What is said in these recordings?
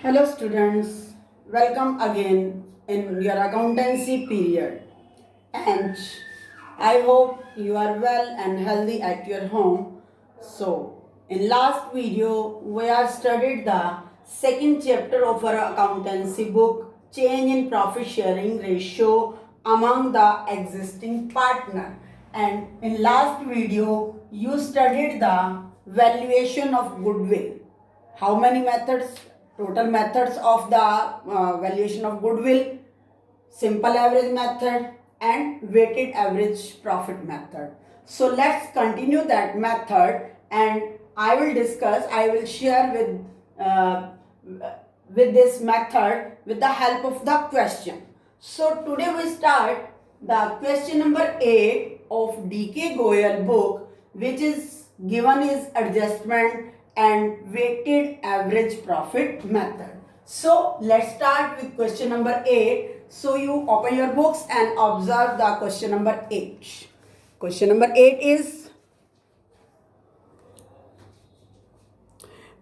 Hello students, welcome again in your accountancy period, and I hope you are well and healthy at your home. So in last video we have studied the second chapter of our accountancy book, change in profit sharing ratio among the existing partner, and in last video you studied the valuation of goodwill. How many methods? Total methods of the valuation of goodwill: simple average method and weighted average profit method. So let's continue that method, and I will share with this method with the help of the question. So today we start the question number 8 of DK Goyal book, which is given is adjustment and weighted average profit method. So let's start with question number 8. So you open your books and observe the question number 8. Question number 8 is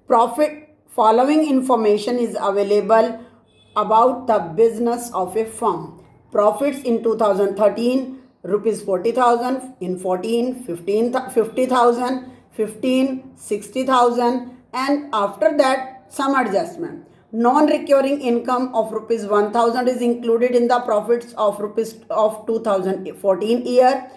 profit. Following information is available about the business of a firm. Profits in 2013 rupees 40,000, in 14 50,000, 15 60,000, and after that some adjustment. Non-recurring income of rupees 1,000 is included in the profits of rupees of 2014 year.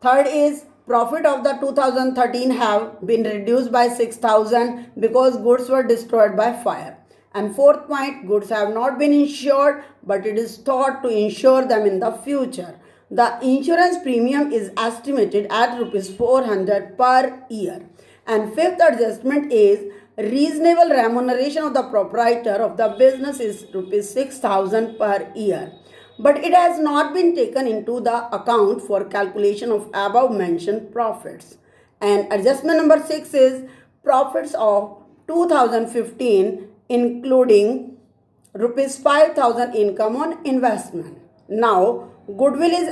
Third is profit of the 2013 have been reduced by 6,000 because goods were destroyed by fire. And fourth point, goods have not been insured, but it is thought to insure them in the future. The insurance premium is estimated at rupees 400 per year. And fifth adjustment is reasonable remuneration of the proprietor of the business is rupees 6,000 per year, but it has not been taken into the account for calculation of above mentioned profits. And adjustment number 6 is profits of 2015 including rupees 5,000 income on investment. Now goodwill is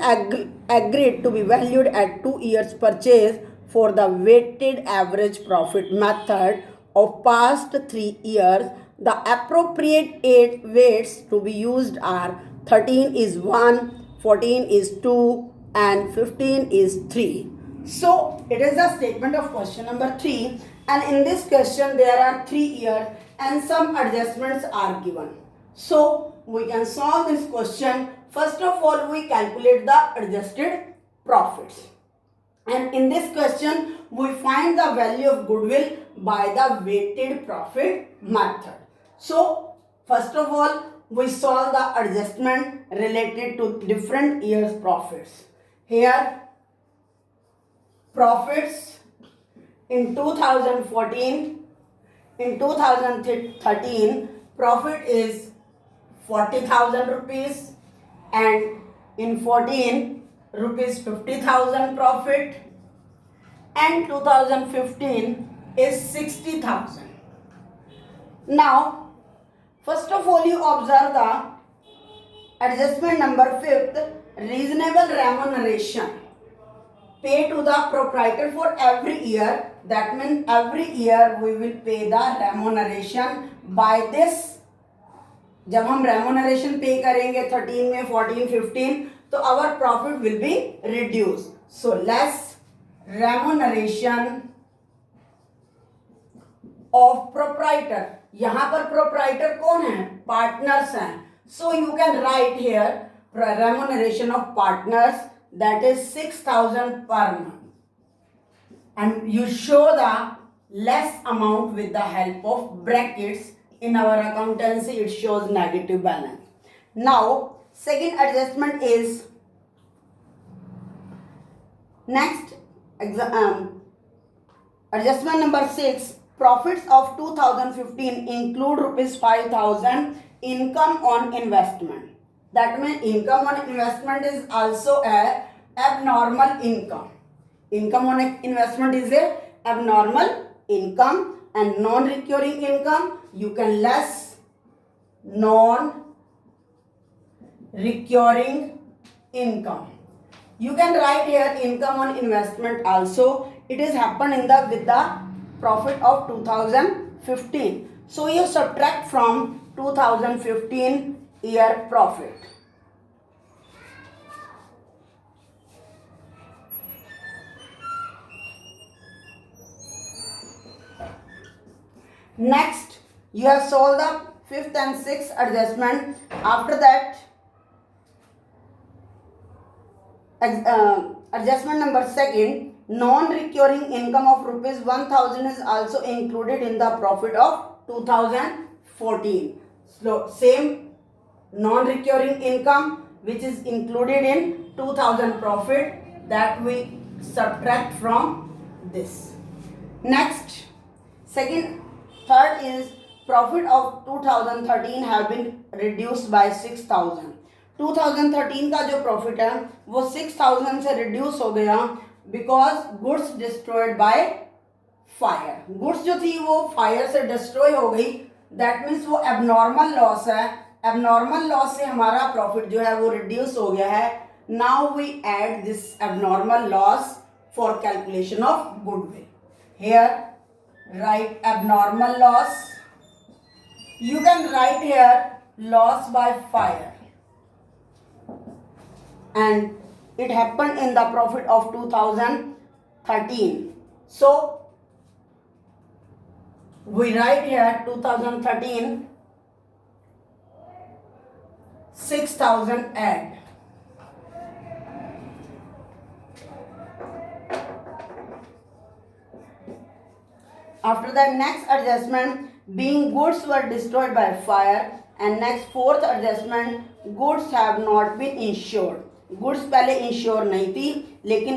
agreed to be valued at 2 years purchase for the weighted average profit method of past 3 years. The appropriate 8 weights to be used are 13 is 1, 14 is 2, and 15 is 3. So it is a statement of question number 3, and in this question there are 3 years and some adjustments are given. So we can solve this question. First of all, we calculate the adjusted profits. And in this question, we find the value of goodwill by the weighted profit method. So, first of all, we solve the adjustment related to different years' profits. Here, profits in 2014, in 2013, profit is 40,000 rupees, and in 14, rupees 50,000 profit, and 2015 is 60,000. Now first of all, you observe the adjustment number 5th, reasonable remuneration pay to the proprietor for every year. That means every year we will pay the remuneration. By this, जब हम remuneration pay करेंगे 13 में 14 15, तो our profit will be reduced. So less remuneration of proprietor. यहाँ पर proprietor कौन है? Partners हैं. So you can write here remuneration of partners, that is 6,000 per month, and you show the less amount with the help of brackets. In our accountancy it shows negative balance. Now second adjustment is next adjustment number 6, profits of 2015 include rupees 5,000 income on investment. That means income on investment is also a abnormal income. Income on investment is a abnormal income, and non-recurring income you can less non-recurring income. You can write here income on investment also. It is happened in the with the profit of 2015. 2015. So you subtract from 2015 year profit. Next, you have solved the fifth and sixth adjustment. After that, adjustment number second, non-recurring income of rupees 1000 is also included in the profit of 2014. So same non-recurring income which is included in 2000 profit, that we subtract from this. Next, third is profit of 2013 have been reduced by 6000. 2013 का जो profit है वो 6000 से reduce हो गया because goods destroyed by fire. Goods जो थी वो फायर से डिस्ट्रॉय हो गई, दैट मीन्स वो एबनॉर्मल लॉस है. एबनॉर्मल लॉस से हमारा प्रॉफिट जो है वो रिड्यूस हो गया है. Now we add this abnormal loss for calculation of goodwill. Here write abnormal loss. You can write here loss by fire, and it happened in the profit of 2013. So we write here 2013 6000 add. After that, next adjustment, being goods were destroyed by fire, and next fourth adjustment, goods have not been insured. Goods पहले insure नहीं थी लेकिन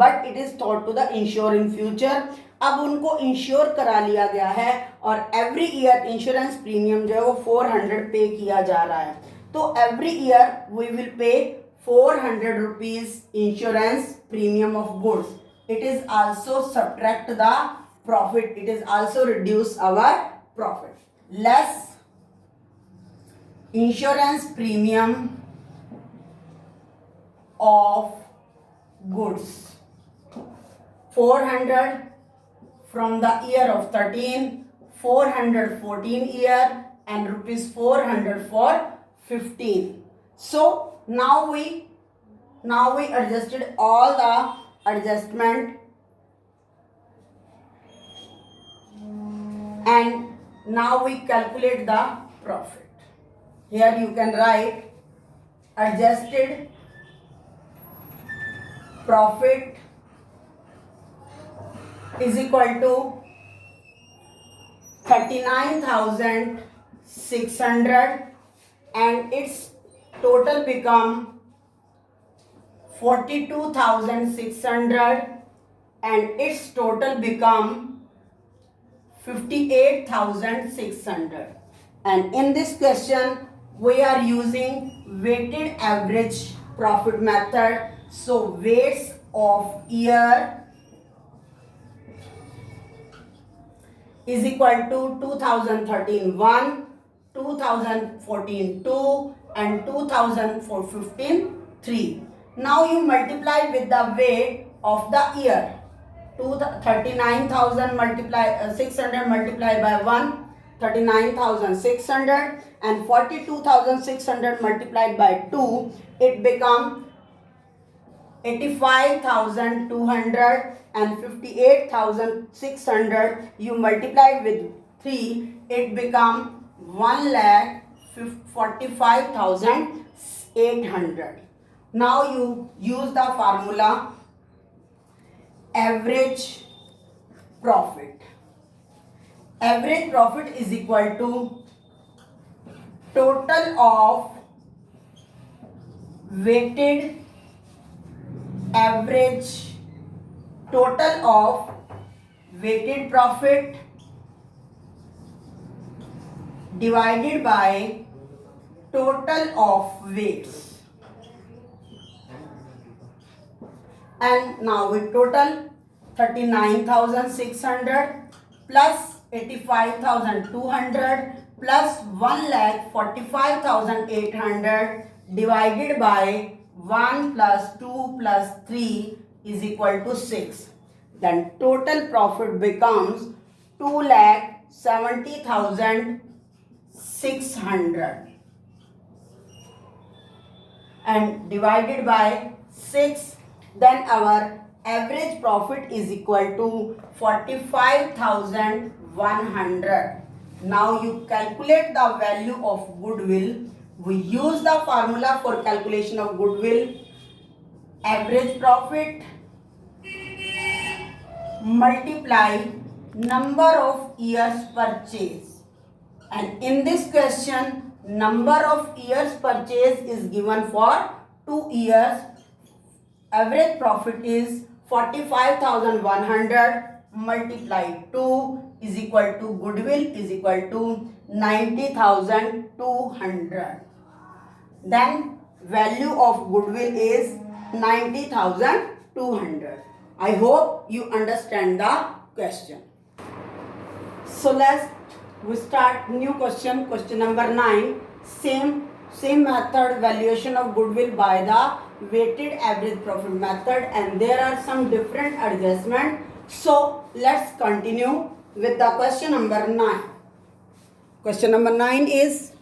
but it is thought to the insure in future. अब उनको ensure करा लिया गया है और एवरी ईयर इंश्योरेंस प्रीमियम जो है वो 400 पे किया जा रहा है. तो every year we will pay 400 rupees insurance premium of goods. It is also subtract the profit. It is also reduce our profit. Less insurance premium of goods 400 from the year of 13, 414 year, and rupees 400 for 15. So now we adjusted all the adjustment, and now we calculate the profit. Here you can write adjusted profit is equal to 39,600 and its total become 42,600 and its total become 58,600. And in this question we are using weighted average profit method. So weights of year is equal to 2013 1, 2014 2, and 2015 3. Now you multiply with the weight of the year. 39,000 600 multiplied by 1, 39,600, and 42,600 multiplied by 2, it become 85,200, and 58,600 you multiply with 3, it become 1,45,800. Now you use the formula average profit. Average profit is equal to total of weighted average, total of weighted profit divided by total of weights. And now we total 39,600 plus 85,200 plus 1,45,800 divided by 1 plus 2 plus 3 is equal to 6. Then total profit becomes 2,40,000. 70,600 and divided by 6, then our average profit is equal to 45,100. Now you calculate the value of goodwill. We use the formula for calculation of goodwill. Average profit multiply number of years purchase, and in this question number of years purchase is given for 2 years. Average profit is 45,100 multiply 2 is equal to goodwill is equal to 90,200. Then value of goodwill is 90,200. I hope you understand the question. So we start new question. Question number 9. Same method, valuation of goodwill by the weighted average profit method, and there are some different adjustments. So let's continue with the question number 9. Question number 9 is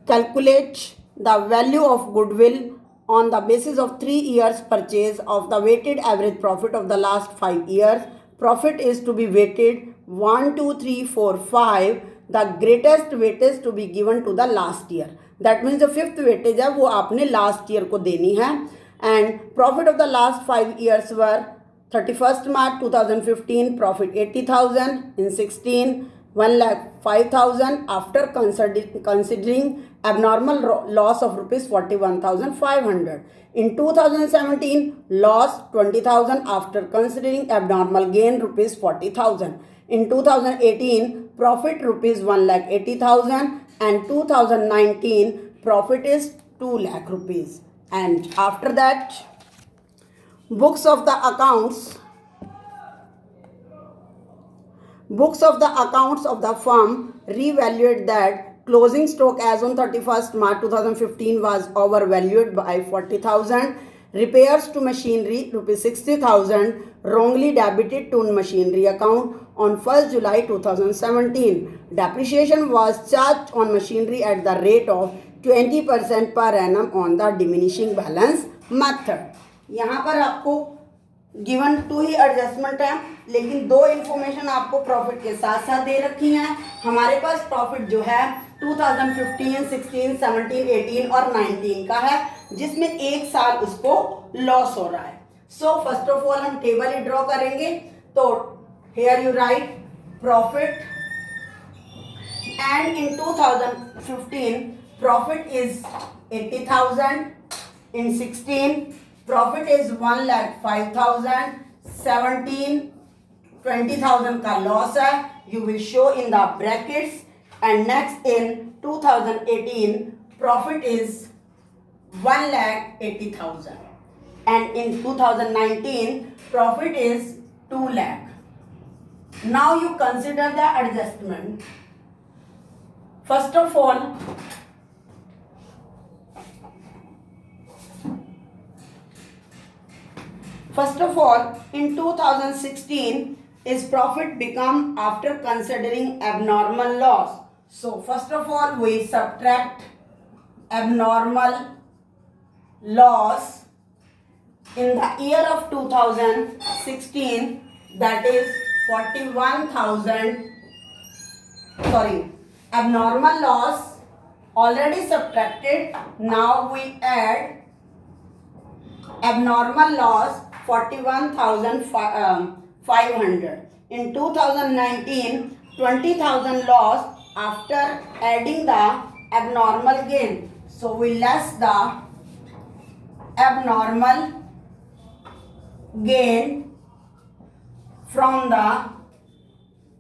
calculate the value of goodwill on the basis of 3 years purchase of the weighted average profit of the last 5 years. Profit is to be weighted 1, 2, 3, 4, 5. The greatest weightage to be given to the last year. That means the fifth weightage है वो आपने last year को देनी है. And profit of the last 5 years were 31st March 2015 profit 80,000, in 16 1,05,000 after considering abnormal loss of rupees 41,500. In 2017 loss 20,000 after considering abnormal gain rupees 40,000. In 2018 profit rupees 1,80,000 and 2019 profit is 2 lakh rupees. And after that books of the accounts of the firm revalued that closing stock as on 31st March 2015 was overvalued by 40,000. Repairs to machinery rupees 60,000 wrongly debited to machinery account on 1st July 2017. Depreciation was charged on machinery at the rate of 20% per annum on the diminishing balance method. यहाँ पर आपको given 2 ही adjustment है, लेकिन 2 information आपको profit के साथ साथ दे रखी हैं. हमारे पास प्रॉफिट जो है 2015, 16, 17, 18 और 19 का है, जिसमें एक साल उसको लॉस हो रहा है. सो फर्स्ट ऑफ ऑल हम टेबल ही ड्रॉ करेंगे. तो here you right profit, and in 2015 profit is 80,000. in 16 profit is 1,05,000. 17 20,000 का लॉस है, you will show in the brackets. And next in 2018 profit is 1,80,000 and in 2019 profit is 2 lakh. Now you consider the adjustment. First of all, in 2016 is profit become after considering abnormal loss. So first of all we subtract abnormal loss in the year of 2016, that is 41,000. Abnormal loss already subtracted. Now we add abnormal loss 41,500. In 2019 20,000 loss after adding the abnormal gain. So we less the abnormal gain from the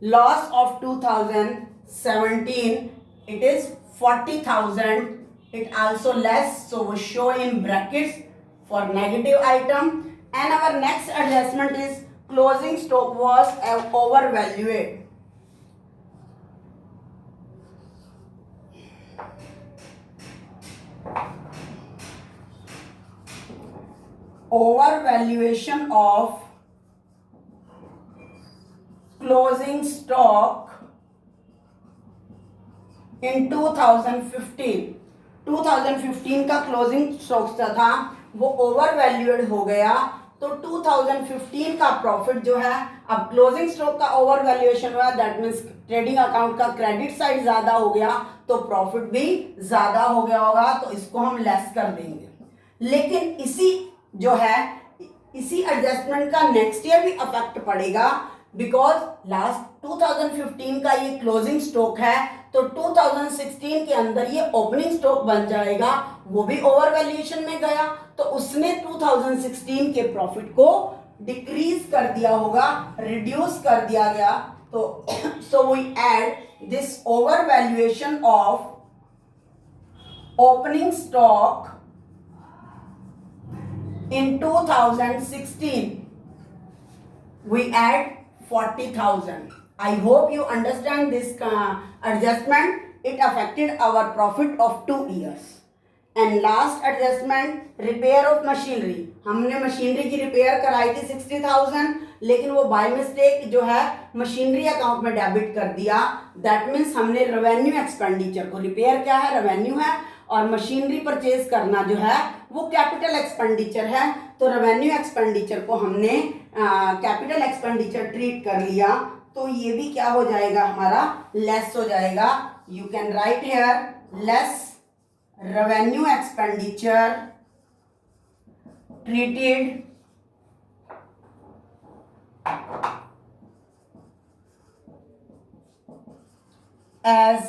loss of 2017. It is 40,000. It also less, so we show in brackets for negative item. And our next adjustment is closing stock was overvalued. Overvaluation of closing stock in 2015 का closing stock था वो over valued हो गया, तो 2015 का profit जो है, अब क्लोजिंग स्टॉक का ओवर वैल्यूएशन हुआ, दैट मीन्स ट्रेडिंग अकाउंट का क्रेडिट साइड ज्यादा हो गया तो प्रॉफिट भी ज्यादा हो गया होगा, तो इसको हम लेस कर देंगे। लेकिन इसी जो है इसी एडजस्टमेंट का नेक्स्ट ईयर भी अफेक्ट पड़ेगा, बिकॉज लास्ट 2015 का ये क्लोजिंग स्टॉक है, तो 2016 के अंदर ये ओपनिंग स्टॉक बन जाएगा, वो भी ओवर वैल्यूएशन में गया, तो उसने 2016 के प्रॉफिट को डिक्रीज कर दिया होगा, रिड्यूस कर दिया गया, तो so we add this over valuation of opening stock in 2016 we add 40,000. I hope you understand this adjustment. It affected our profit of 2 years. And last adjustment, repair of machinery. हमने machinery की repair कराई थी 60,000, लेकिन वो by mistake जो है machinery account में debit कर दिया। दैट मीन्स हमने रेवेन्यू एक्सपेंडिचर को, रिपेयर क्या है, रेवेन्यू है, और मशीनरी परचेज करना जो है वो कैपिटल एक्सपेंडिचर है, तो रेवेन्यू एक्सपेंडिचर को हमने कैपिटल एक्सपेंडिचर ट्रीट कर लिया, तो ये भी क्या हो जाएगा, हमारा लेस हो जाएगा। You can write here less revenue expenditure treated as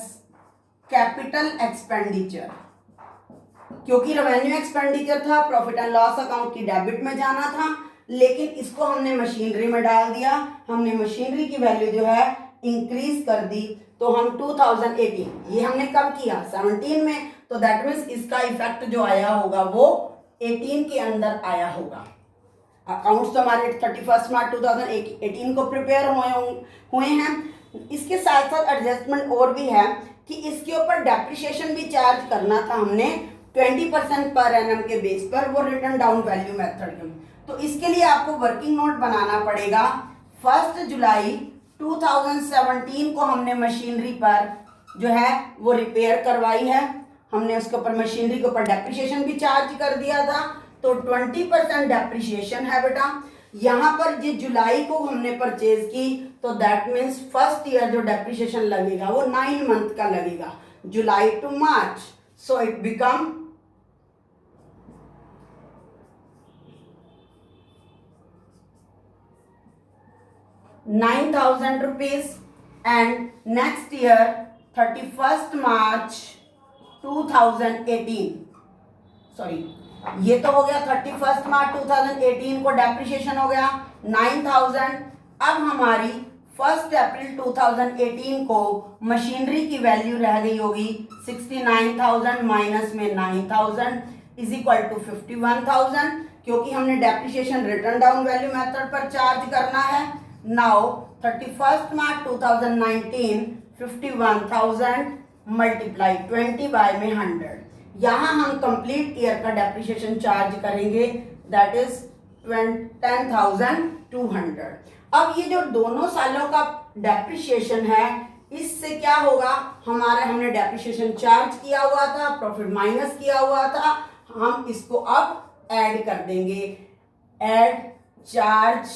capital expenditure, क्योंकि रेवेन्यू एक्सपेंडिचर था, प्रॉफिट एंड लॉस अकाउंट की डेबिट में जाना था, लेकिन इसको हमने मशीनरी में डाल दिया, हमने मशीनरी की वैल्यू जो है इंक्रीज कर दी, तो हम 2018, ये हमने कब किया, 17 में, तो दैट मीन्स इसका इफेक्ट जो आया होगा वो 18 के अंदर आया होगा। अकाउंट्स तो हमारे 31 मार्च 2018 को प्रिपेयर हुए हैं। इसके साथ साथ एडजस्टमेंट और भी है कि इसके ऊपर डेप्रिसिएशन भी चार्ज करना था हमने 20% पर एनम के बेस पर, वो रिटर्न डाउन वैल्यू मेथड में, तो इसके लिए आपको वर्किंग नोट बनाना पड़ेगा। 1 जुलाई 2017 को हमने मशीनरी पर जो है वो रिपेयर करवाई है, हमने उसके ऊपर मशीनरी के ऊपर डेप्रिसिएशन भी चार्ज कर दिया था, तो 20% डेप्रिसिएशन है बेटा। यहाँ पर जो जुलाई को हमने परचेज की, तो दैट मीन्स फर्स्ट ईयर जो डेप्रिसिएशन लगेगा वो 9 मंथ का लगेगा, July to March, so it become 9,000 rupees, and next year 31st March 2018, sorry ये तो हो गया 31 मार्च 2018 को डेप्रिसिएशन हो गया 9,000। अब हमारी 1 अप्रैल 2018 को मशीनरी की वैल्यू रह गई होगी 69,000 माइनस में 9,000 इज इक्वल टू 51,000, क्योंकि हमने depreciation return down value method पर चार्ज करना है। नाउ 31 मार्च 2019 51,000 मल्टीप्लाई 20 बाय में 100, यहाँ हम कंप्लीट ईयर का डेप्रिसिएशन चार्ज करेंगे, दैट इज 10,200। अब ये जो दोनों सालों का डेप्रिसिएशन है, इससे क्या होगा, हमने डेप्रिसिएशन चार्ज किया हुआ था, प्रॉफिट माइनस किया हुआ था, हम इसको अब ऐड कर देंगे, ऐड चार्ज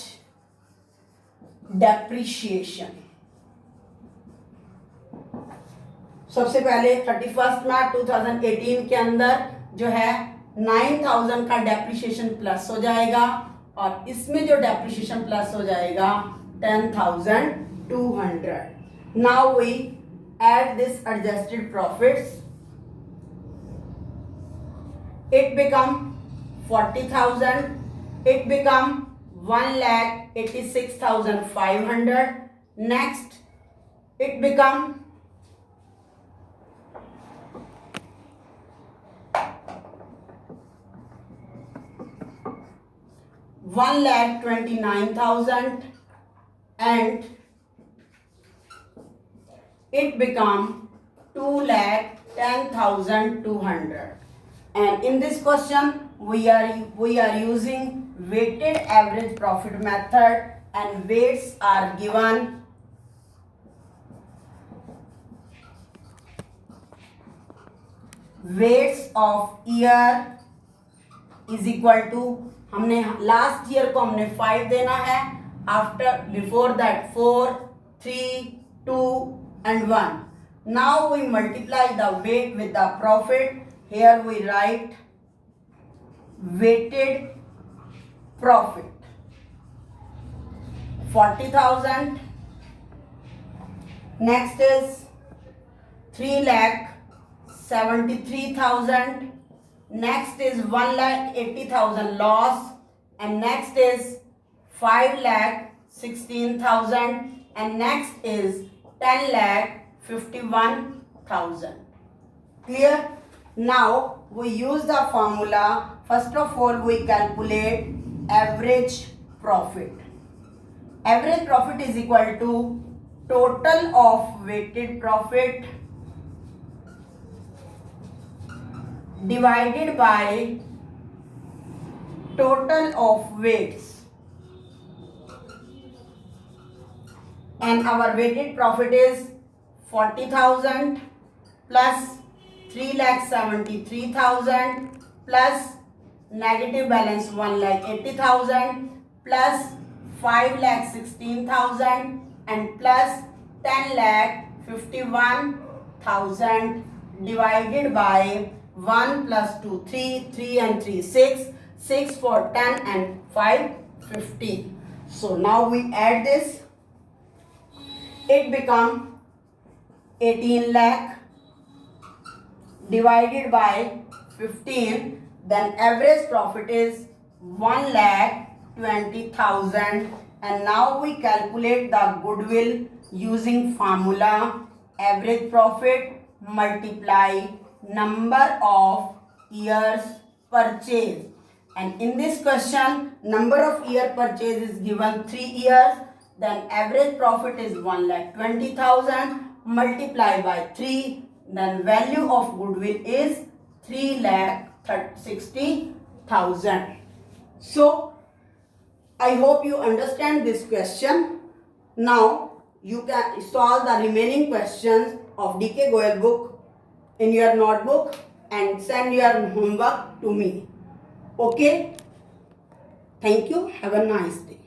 डेप्रिसिएशन। सबसे पहले 31 मार्च 2018 के अंदर जो है 9,000 का डेप्रिसिएशन प्लस हो जाएगा, और इसमें जो डेप्रिसिएशन प्लस हो जाएगा 10,200। Now we add this adjusted profits, it become 40,000, it become 1,86,500, next it become 1,29,000, and it become 2,10,200. And in this question we are using weighted average profit method, and weights are given weights of year is equal to, हमने last year को हमने 5 देना है, after before that 4, 3, 2 and 1. Now we multiply the weight with the profit. Here we write weighted profit 40,000. Next is 3,73,000. Next is 1,80,000 loss, and next is 5,16,000, and next is 10,51,000. Clear? Now we use the formula. First of all, we calculate average profit. Average profit is equal to total of weighted profit divided by total of weights, and our weighted profit is 40,000 plus 3,73,000 plus negative balance 1,80,000 plus 5,16,000 and plus 10,51,000 divided by 1 plus 2 3, 3 and 3 6, 6 for 10 and 5 15. So now we add this, it become 18 lakh divided by 15, then average profit is 1,20,000. And now we calculate the goodwill using formula average profit multiply number of years purchase. And in this question, number of year purchase is given 3 years. Then average profit is 1,20,000 multiplied by 3. Then value of goodwill is 3,60,000. So I hope you understand this question. Now you can solve the remaining questions of DK Goyal book in your notebook and send your homework to me. Okay? Thank you. Have a nice day.